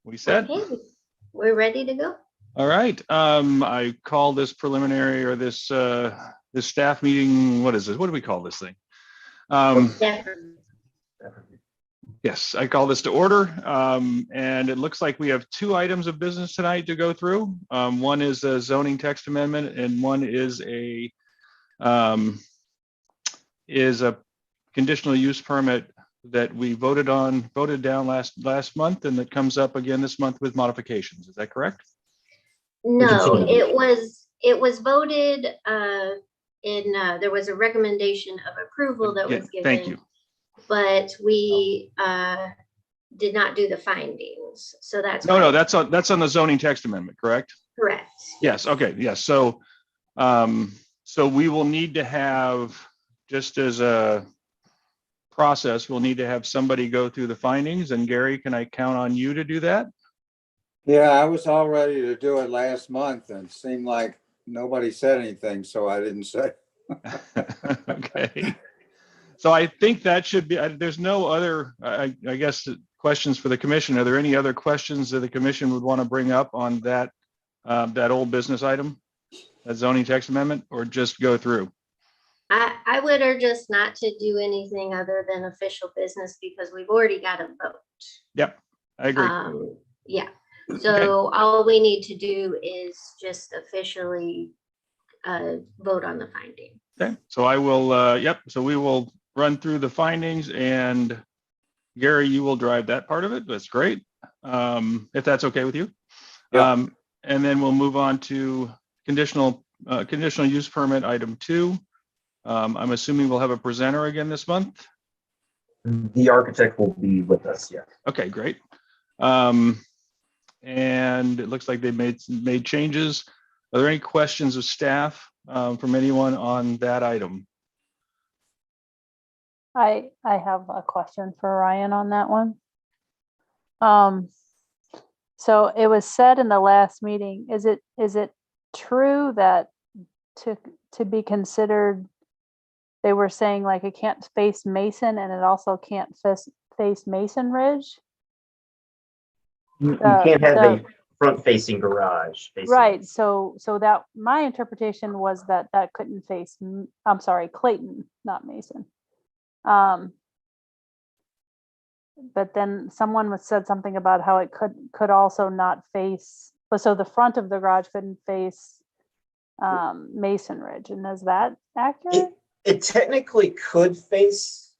We set? Okay, we're ready to go. All right. I call this preliminary or this this staff meeting. What is this? What do we call this thing? Yes, I call this to order. And it looks like we have 2 items of business tonight to go through. One is a zoning text amendment, and one is a conditional use permit that we voted down last month, and that comes up again this month with modifications. Is that correct? No, it was voted there was a recommendation of approval that was given. Thank you. But we did not do the findings. So that's no, that's on the zoning text amendment, correct? Correct. Yes. Okay. Yes. So so we will need to have, just as a process, we'll need to have somebody go through the findings. And Gary, can I count on you to do that? Yeah, I was all ready to do it last month and it seemed like nobody said anything, so I didn't say. Okay. So I think that should be, there's no other, I guess, questions for the commission. Are there any other questions that the commission would want to bring up on that that old business item, that zoning text amendment, or just go through? I would urge us not to do anything other than official business because we've already got a vote. Yep, I agree. Yeah. So all we need to do is just officially vote on the finding. Okay. So I will, yep. So we will run through the findings, and Gary, you will drive that part of it. That's great. If that's okay with you. Yeah. And then we'll move on to conditional use permit item 2. I'm assuming we'll have a presenter again this month. The architect will be with us. Yeah. Okay, great. And it looks like they made changes. Are there any questions of staff from anyone on that item? I have a question for Ryan on that one. So it was said in the last meeting, is it true that to be considered, they were saying like it can't face Mason and it also can't face Mason Ridge? You can't have a front-facing garage. Basically. Right. So that my interpretation was that couldn't face. I'm sorry, Clayton, not Mason. But then someone said something about how it could also not face. So the front of the garage couldn't face Mason Ridge, and is that accurate? It technically could face,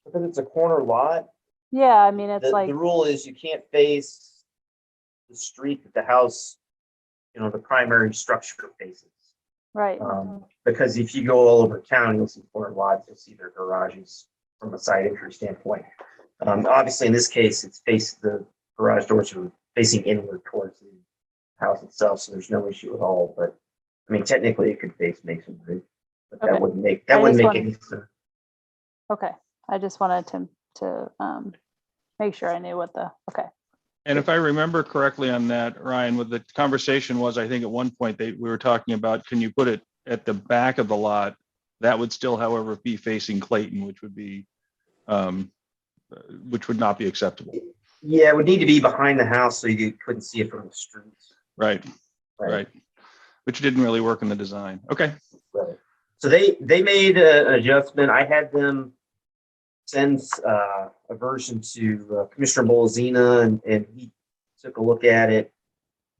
because it's a corner lot. Yeah, I mean it's the rule is you can't face the street that the house, the primary structure faces. Right. Because if you go all over town, you'll see corner lots, you'll see their garages from a side entry standpoint. Obviously, in this case, the garage doors are facing inward towards the house itself, so there's no issue at all. But I mean, technically, it could face masonry, but Okay. that wouldn't make any sense. Okay, I just wanted to make sure I knew what okay. And if I remember correctly on that, Ryan, what the conversation was, I think at one point we were talking about, can you put it at the back of the lot? That would still, however, be facing Clayton, which would be, which would not be acceptable. Yeah, it would need to be behind the house so you couldn't see it from the streets. Right. Which didn't really work in the design. Okay. Right. So they made an adjustment. I had them send a version to Commissioner Molzina, and he took a look at it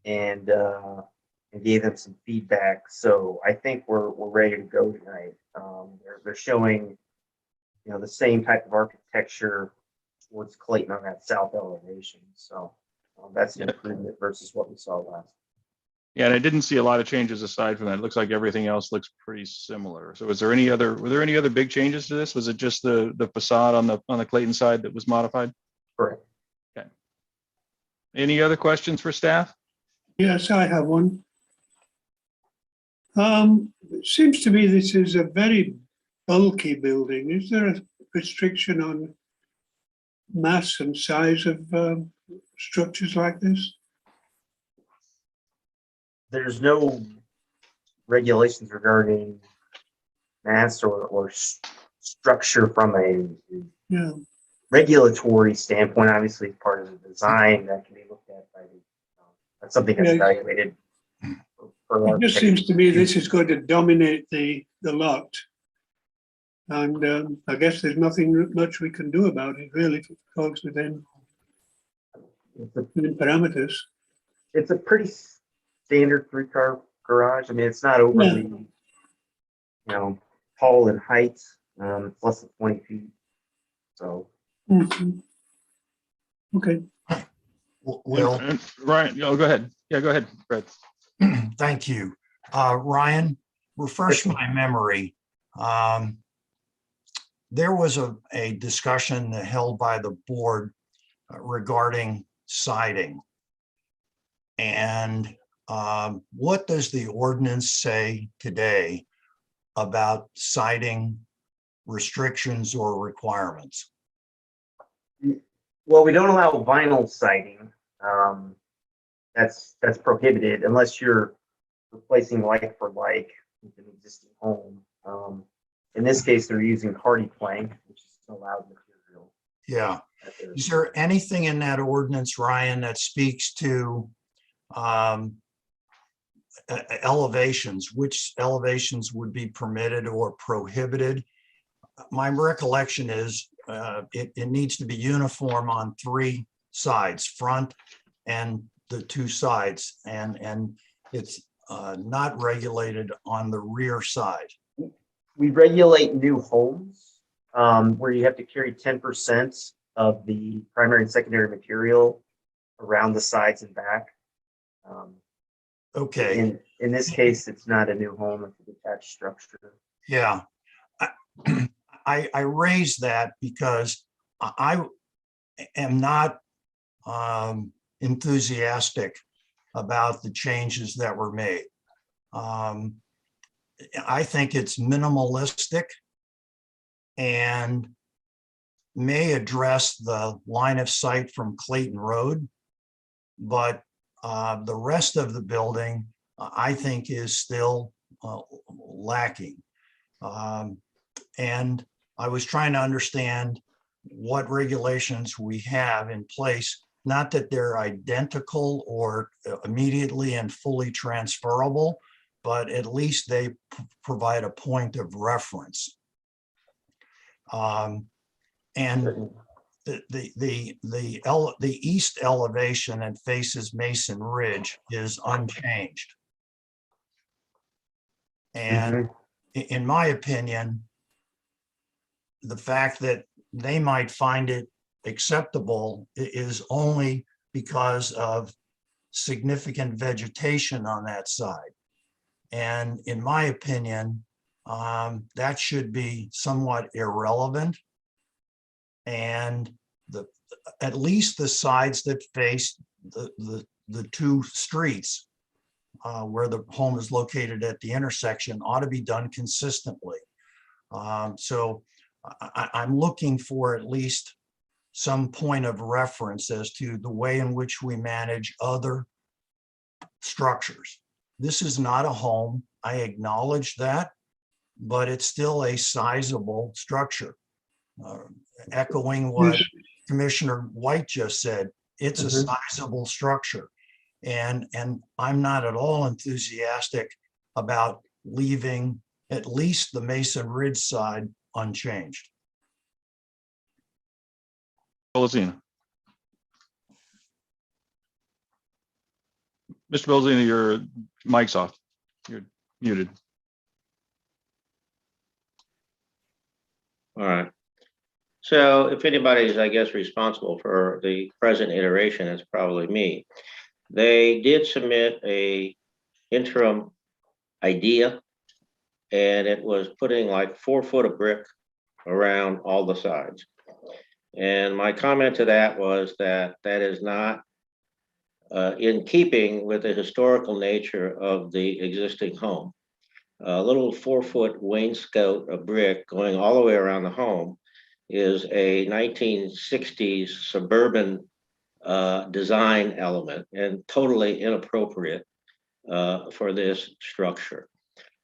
and gave them some feedback. So I think we're ready to go tonight. They're showing, the same type of architecture towards Clayton on that south elevation. So that's an improvement versus what we saw last. Yeah, and I didn't see a lot of changes aside from that. It looks like everything else looks pretty similar. So were there any other big changes to this? Was it just the facade on the Clayton side that was modified? Correct. Okay. Any other questions for staff? Yes, I have one. It seems to me this is a very bulky building. Is there a restriction on mass and size of structures like this? There's no regulations regarding mass or structure from a regulatory standpoint. Obviously, part of the design that can be looked at That's something that's Yeah. evaluated. For It just seems to me this is going to dominate the lot. And I guess there's nothing much we can do about it, really, if it falls within parameters. It's a pretty standard 3-car garage. I mean, it's not overly, tall in height. It's less than 20 feet. So. Mhm. Okay. Will, Ryan, oh, go ahead. Yeah, go ahead, Brett. thank you. Ryan, refresh my memory. There was a discussion held by the board regarding siding. And what does the ordinance say today about siding restrictions or requirements? Well, we don't allow vinyl siding. That's prohibited unless you're replacing like for like with an existing home. In this case, they're using hardy plank, which is an allowed material. Yeah. Is there anything in that ordinance, Ryan, that speaks to elevations, which elevations would be permitted or prohibited? My recollection is it needs to be uniform on 3 sides, front and the 2 sides, and it's not regulated on the rear side. We regulate new homes where you have to carry 10% of the primary and secondary material around the sides and back. Okay. In this case, it's not a new home, it's a detached structure. Yeah. I raise that because I am not enthusiastic about the changes that were made. I think it's minimalistic and may address the line of sight from Clayton Road, but the rest of the building, I think, is still lacking. And I was trying to understand what regulations we have in place, not that they're identical or immediately and fully transferable, but at least they provide a point of reference. And the east elevation that faces Mason Ridge is unchanged. And in my opinion, the fact that they might find it acceptable is only because of significant vegetation on that side. And in my opinion, that should be somewhat irrelevant. And at least the sides that face the 2 streets where the home is located at the intersection ought to be done consistently. So I'm looking for at least some point of reference as to the way in which we manage other structures. This is not a home, I acknowledge that, but it's still a sizable structure. Echoing what Commissioner White just said, it's a sizable structure. And I'm not at all enthusiastic about leaving at least the Mason Ridge side unchanged. Belzina. Mr. Belzina, your mic's off. You're muted. All right. So if anybody's, I guess, responsible for the present iteration, it's probably me. They did submit a interim idea, and it was putting like 4 foot of brick around all the sides. And my comment to that was that that is not in keeping with the historical nature of the existing home. A little 4 foot wainscot of brick going all the way around the home is a 1960s suburban design element and totally inappropriate for this structure.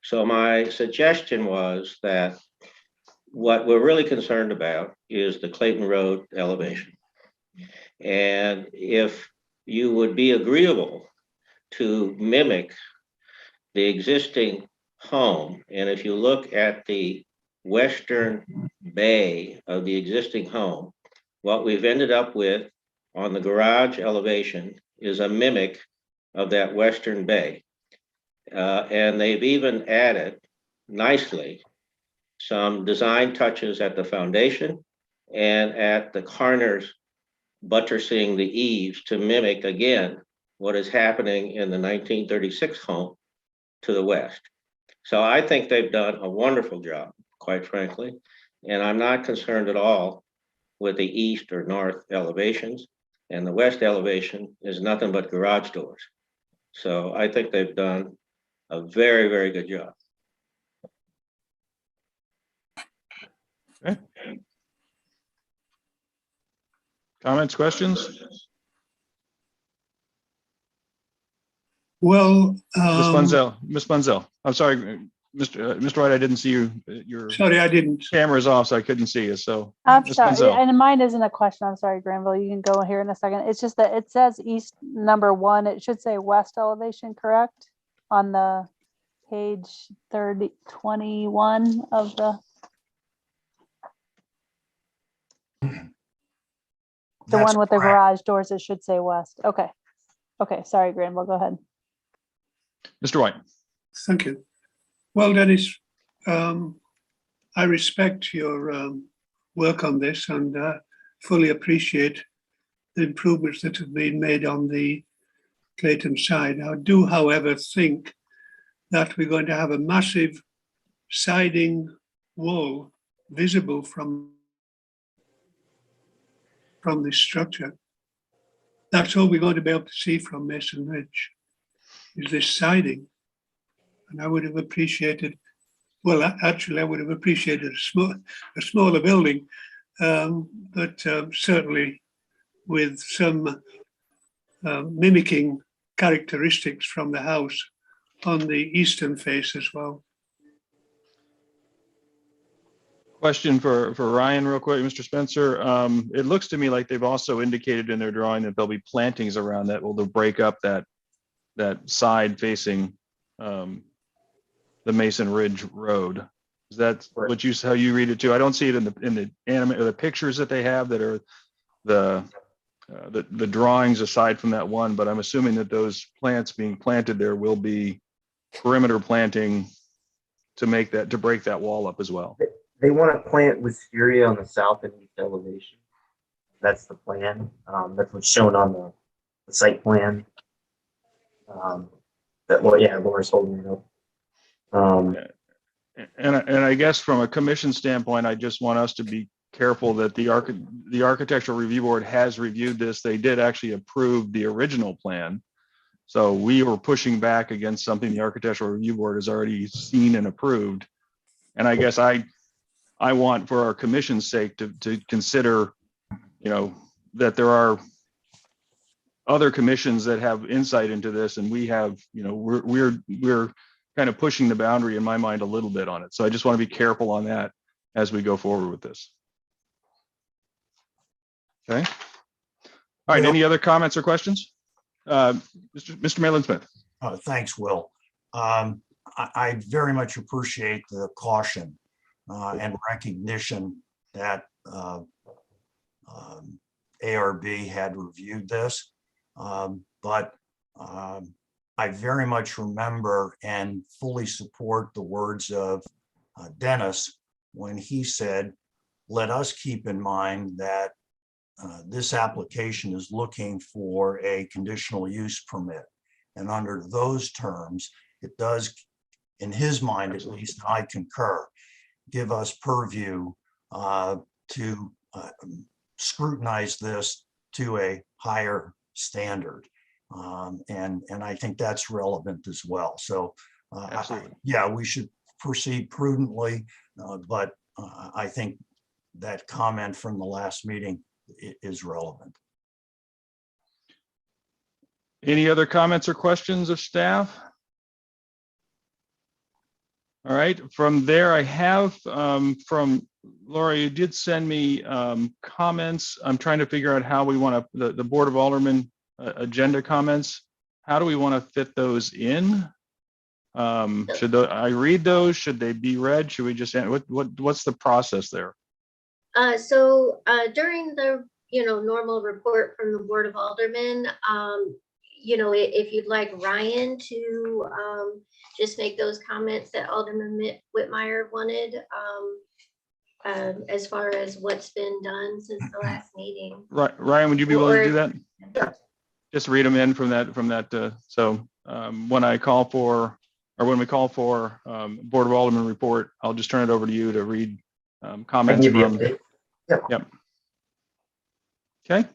So my suggestion was that what we're really concerned about is the Clayton Road elevation. And if you would be agreeable to mimic the existing home. And if you look at the western bay of the existing home, what we've ended up with on the garage elevation is a mimic of that western bay. And they've even added nicely some design touches at the foundation and at the corners, buttressing the eaves to mimic again what is happening in the 1936 home to the west. So I think they've done a wonderful job, quite frankly, and I'm not concerned at all with the east or north elevations, and the west elevation is nothing but garage doors. So I think they've done a very, very good job. Okay. Comments, questions? Well, Ms. Bunzel, I'm sorry, Mr. White, I didn't see you. Your sorry, I didn't. camera's off, so I couldn't see you. So I'm Ms. sorry, Bunzel. and mine isn't a question. I'm sorry, Granville. You can go here in a second. It's just that it says east #1. It should say west elevation, correct? On the page 21 of the That's one with the correct. garage doors. It should say west. Okay. Okay. Sorry, Granville. Go ahead. Mr. White. Thank you. Well, Dennis, I respect your work on this and fully appreciate the improvements that have been made on the Clayton side. I do, however, think that we're going to have a massive siding wall visible from this structure. That's all we're going to be able to see from Mason Ridge, is this siding. And I would have appreciated, well, actually, I would have appreciated a smaller building, but certainly with some mimicking characteristics from the house on the eastern face as well. Question for Ryan real quick, Mr. Spencer. It looks to me like they've also indicated in their drawing that there'll be plantings around that will break up that side facing the Mason Ridge Road. Is that what how you read it too? I don't see it in the anime or the pictures that they have that are the drawings aside from that one, but I'm assuming that those plants being planted there will be perimeter planting to break that wall up as well. They want to plant wisteria on the south and east elevation. That's the plan. That's what's shown on the site plan. Laura's holding it up. And I guess from a commission standpoint, I just want us to be careful that the Architectural Review Board has reviewed this. They did actually approve the original plan. So we were pushing back against something the Architectural Review Board has already seen and approved. And I guess I want, for our commission's sake, to consider, that there are other commissions that have insight into this, and we have, we're kind of pushing the boundary in my mind a little bit on it. So I just want to be careful on that as we go forward with this. Okay. All right. Any other comments or questions? Mr. Malin-Smith. Thanks, Will. I very much appreciate the caution and recognition that ARB had reviewed this, but I very much remember and fully support the words of Dennis when he said, let us keep in mind that this application is looking for a conditional use permit. And under those terms, it does, in his mind at least, and I concur, give us purview to scrutinize this to a higher standard. And I think that's relevant as well. So we should proceed prudently, but I think that comment from the last meeting is relevant. Any other comments or questions of staff? All right, from there I have from Laura, you did send me comments. I'm trying to figure out how we want to, the Board of Aldermen agenda comments. how do we want to fit those in? I read those? Should they be read? Should we just, what's the process there? So during the, normal report from the Board of Aldermen, if you'd like Ryan to just make those comments that Alderman Whitmire wanted, as far as what's been done since the last meeting. Right, Ryan, would you be willing to do that? Yeah. Just read them in from that. So when we call for Board of Aldermen report, I'll just turn it over to you to read I can comments give you from. update. Yep. Okay.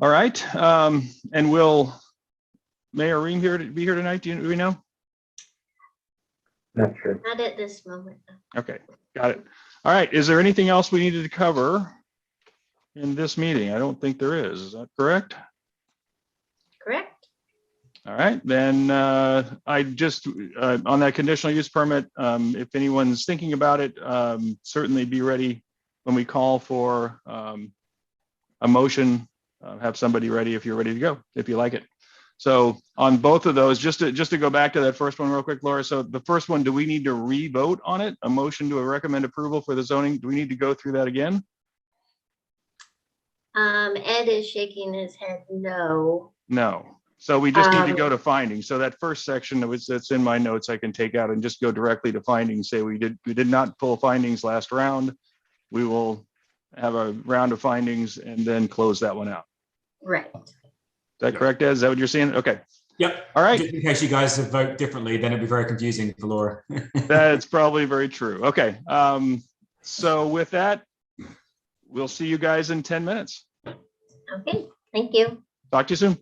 All right. And will Mayor Ream be here tonight? Do we know? Not sure. Not at this moment. Okay, got it. All right. Is there anything else we needed to cover in this meeting? I don't think there is. Is that correct? Correct? All right, then I just, on that conditional use permit, if anyone's thinking about it, certainly be ready when we call for a motion, have somebody ready if you're ready to go, if you like it. So on both of those, just to go back to that first one real quick, Laura. So the first one, do we need to re-vote on it? A motion to recommend approval for the zoning? Do we need to go through that again? Ed is shaking his head no. No. So we just need to go to findings. So that first section that's in my notes, I can take out and just go directly to findings. Say we did not pull findings last round. We will have a round of findings and then close that one out. Right. Is that correct, Ed? Is that what you're seeing? Okay. Yep. All right. Just in case you guys vote differently, then it'd be very confusing for Laura. That's probably very true. Okay. So with that, we'll see you guys in 10 minutes. Okay, thank you. Talk to you soon.